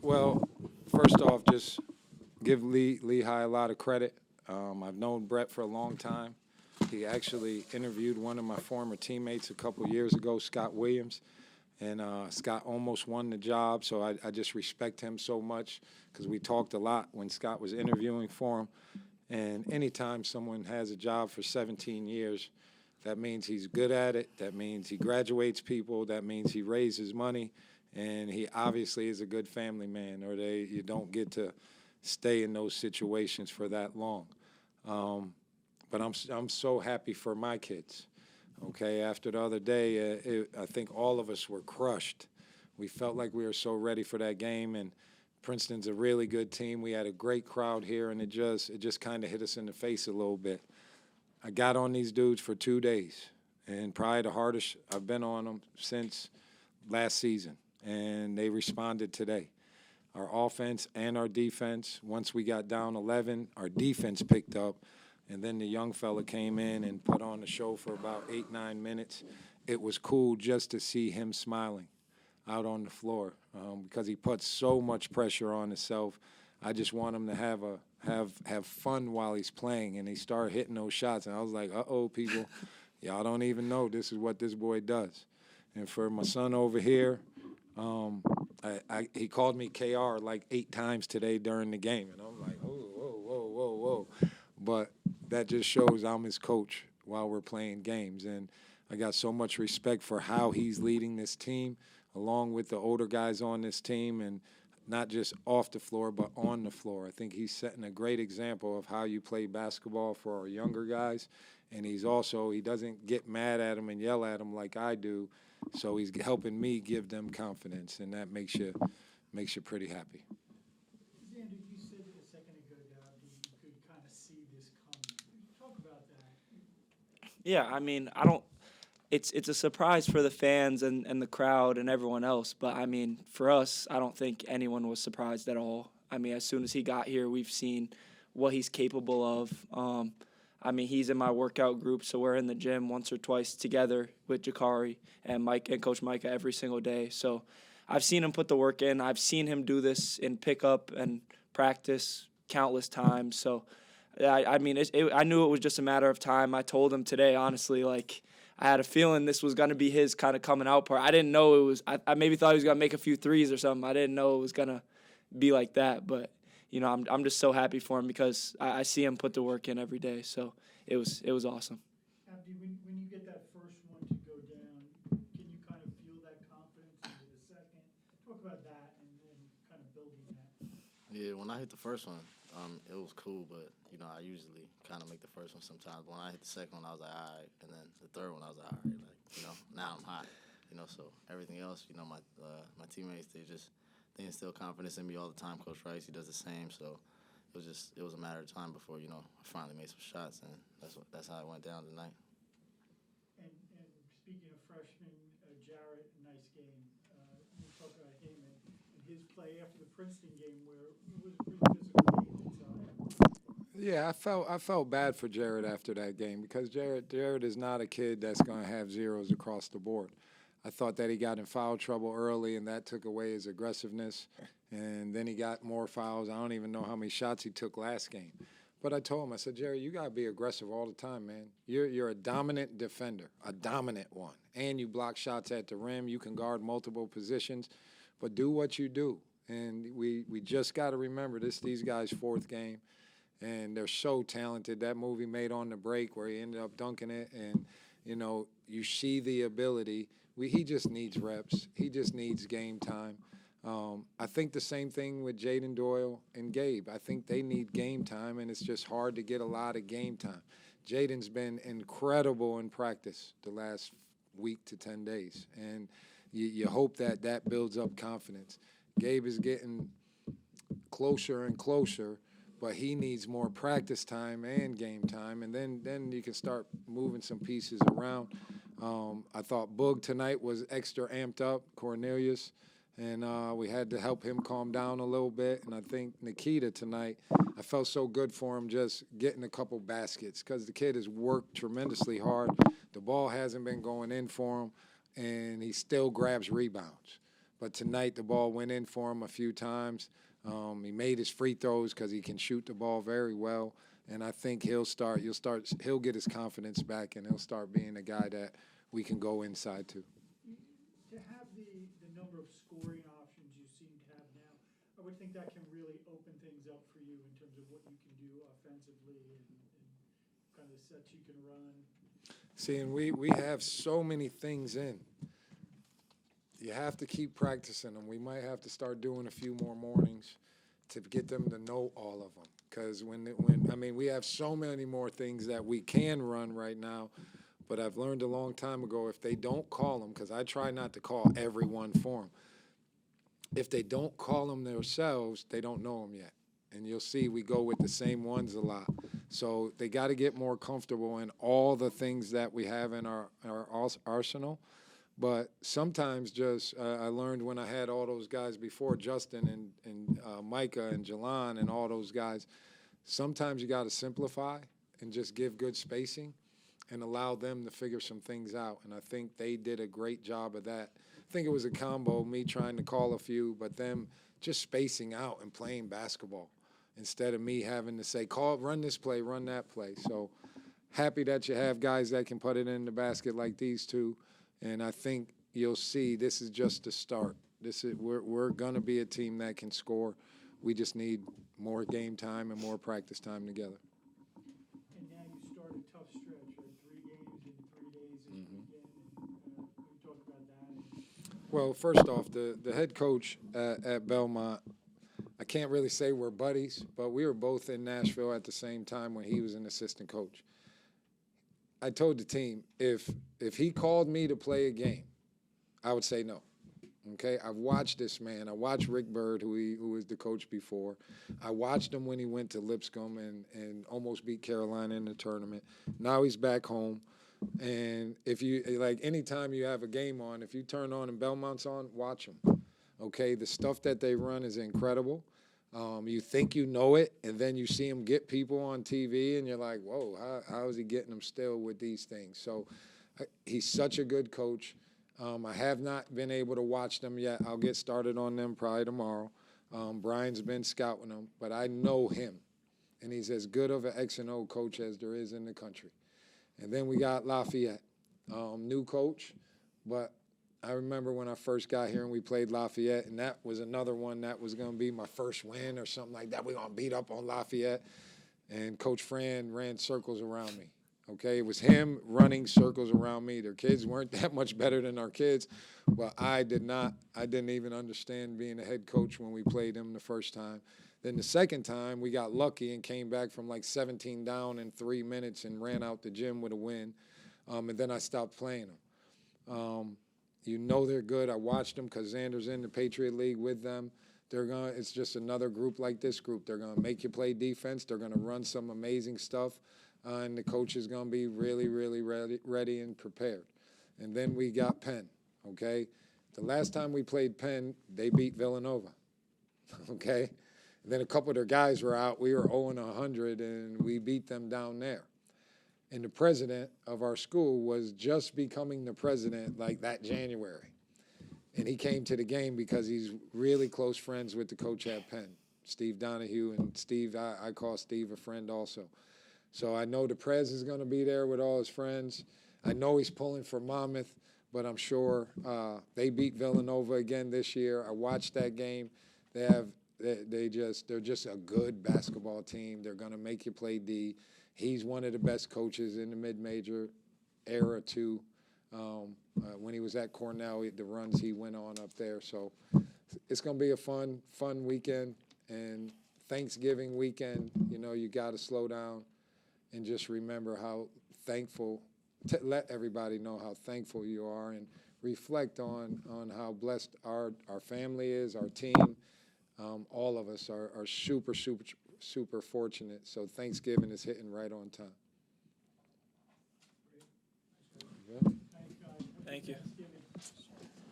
Well, first off, just give Lehigh a lot of credit. I've known Brett for a long time. He actually interviewed one of my former teammates a couple years ago, Scott Williams, and Scott almost won the job. So I just respect him so much because we talked a lot when Scott was interviewing for him. And anytime someone has a job for 17 years, that means he's good at it. That means he graduates people. That means he raises money. And he obviously is a good family man, or you don't get to stay in those situations for that long. But I'm so happy for my kids. Okay, after the other day, I think all of us were crushed. We felt like we were so ready for that game, and Princeton's a really good team. We had a great crowd here, and it just kind of hit us in the face a little bit. I got on these dudes for 2 days, and probably the hardest I've been on them since last season, and they responded today. Our offense and our defense, once we got down 11, our defense picked up, and then the young fella came in and put on the show for about 8, 9 minutes. It was cool just to see him smiling out on the floor because he puts so much pressure on himself. I just want him to have fun while he's playing, and he started hitting those shots, and I was like, uh-oh, people, y'all don't even know this is what this boy does. And for my son over here, he called me KR like 8 times today during the game, and I'm like, whoa, whoa, whoa, whoa, whoa. But that just shows I'm his coach while we're playing games, and I got so much respect for how he's leading this team, along with the older guys on this team, and not just off the floor, but on the floor. I think he's setting a great example of how you play basketball for our younger guys, and he doesn't get mad at them and yell at them like I do, so he's helping me give them confidence, and that makes you pretty happy. Xander, you said a second ago that you could kind of see this coming. Talk about that. Yeah, I mean, I don't. It's a surprise for the fans and the crowd and everyone else, but I mean, for us, I don't think anyone was surprised at all. I mean, as soon as he got here, we've seen what he's capable of. I mean, he's in my workout group, so we're in the gym once or twice together with Jakari and Mike and Coach Micah every single day. So I've seen him put the work in. I've seen him do this in pickup and practice countless times. So I mean, I knew it was just a matter of time. I told him today, honestly, like, I had a feeling this was going to be his kind of coming out part. I didn't know it was – I maybe thought he was going to make a few threes or something. I didn't know it was going to be like that. But, you know, I'm just so happy for him because I see him put the work in every day. So it was awesome. Abdi, when you get that first one to go down, can you kind of feel that confidence into the second? Talk about that and then kind of building that. Yeah, when I hit the first one, it was cool, but, you know, I usually kind of make the first one sometimes. But when I hit the second one, I was like, all right. And then the third one, I was like, all right. Like, you know, now I'm hot. You know, so everything else, you know, my teammates, they instill confidence in me all the time. Coach Rice, he does the same. So it was a matter of time before, you know, I finally made some shots, and that's how it went down tonight. And speaking of freshman, Jarrett, nice game. You talk about him and his play after the Princeton game where it was a pretty physical game inside. Yeah, I felt bad for Jared after that game because Jared is not a kid that's going to have zeros across the board. I thought that he got in foul trouble early, and that took away his aggressiveness. And then he got more fouls. I don't even know how many shots he took last game. But I told him, I said, Jared, you got to be aggressive all the time, man. You're a dominant defender, a dominant one. And you block shots at the rim. You can guard multiple positions. But do what you do. And we just got to remember these guys' fourth game. And they're so talented. That movie Made on the Break where he ended up dunking it. And, you know, you see the ability. He just needs reps. He just needs game time. I think the same thing with Jaden Doyle and Gabe. I think they need game time, and it's just hard to get a lot of game time. Jaden's been incredible in practice the last week to 10 days, and you hope that builds up confidence. Gabe is getting closer and closer, but he needs more practice time and game time, and then you can start moving some pieces around. I thought Boog tonight was extra amped up, Cornelius, and we had to help him calm down a little bit. And I think Nikita tonight, I felt so good for him just getting a couple baskets because the kid has worked tremendously hard. The ball hasn't been going in for him, and he still grabs rebounds. But tonight the ball went in for him a few times. He made his free throws because he can shoot the ball very well. And I think he'll get his confidence back, and he'll start being a guy that we can go inside to. To have the number of scoring options you seem to have now, I would think that can really open things up for you in terms of what you can do offensively and kind of sets you can run. See, and we have so many things in. You have to keep practicing them. We might have to start doing a few more mornings to get them to know all of them. Because we have so many more things that we can run right now. But I've learned a long time ago, if they don't call them, because I try not to call everyone for them. If they don't call them themselves, they don't know them yet. And you'll see we go with the same ones a lot. So they got to get more comfortable in all the things that we have in our arsenal. But sometimes I learned when I had all those guys before, Justin and Micah and Jalon and all those guys, sometimes you got to simplify and just give good spacing and allow them to figure some things out. And I think they did a great job of that. I think it was a combo, me trying to call a few, but them just spacing out and playing basketball instead of me having to say, run this play, run that play. So happy that you have guys that can put it in the basket like these two. And I think you'll see this is just the start. We're going to be a team that can score. We just need more game time and more practice time together. And now you start a tough stretch, right? 3 games in 3 days this weekend. And we talk about that. Well, first off, the head coach at Belmont, I can't really say we're buddies, but we were both in Nashville at the same time when he was an assistant coach. I told the team, if he called me to play a game, I would say no. Okay, I've watched this man. I watched Rick Byrd, who was the coach before. I watched him when he went to Lipscomb and almost beat Carolina in the tournament. Now he's back home. And if you, like, anytime you have a game on, if you turn on and Belmont's on, watch them. Okay, the stuff that they run is incredible. You think you know it, and then you see him get people on TV, and you're like, whoa, how is he getting them still with these things? So he's such a good coach. I have not been able to watch them yet. I'll get started on them probably tomorrow. Brian's been scouting them, but I know him, and he's as good of an X and O coach as there is in the country. And then we got Lafayette, new coach, but I remember when I first got here and we played Lafayette, and that was another one that was going to be my first win or something like that. We're going to beat up on Lafayette. And Coach Fran ran circles around me. Okay, it was him running circles around me. Their kids weren't that much better than our kids, but I didn't even understand being a head coach when we played them the first time. Then the second time, we got lucky and came back from like 17 down in 3 minutes and ran out the gym with a win. And then I stopped playing them. You know they're good. I watched them because Xander's in the Patriot League with them. It's just another group like this group. They're going to make you play defense. They're going to run some amazing stuff. And the coach is going to be really, really ready and prepared. And then we got Penn, okay? The last time we played Penn, they beat Villanova, okay? And then a couple of their guys were out. We were 0-100, and we beat them down there. And the president of our school was just becoming the president like that January. And he came to the game because he's really close friends with the coach at Penn, Steve Donahue. And Steve, I call Steve a friend also. So I know the Prez is going to be there with all his friends. I know he's pulling for Monmouth, but I'm sure they beat Villanova again this year. I watched that game. They're just a good basketball team. They're going to make you play D. He's one of the best coaches in the mid-major era, too. When he was at Cornell, the runs he went on up there. So it's going to be a fun weekend. And Thanksgiving weekend, you got to slow down and just remember how thankful, to let everybody know how thankful you are and reflect on how blessed our family is, our team. All of us are super fortunate. So Thanksgiving is hitting right on time. Thank you.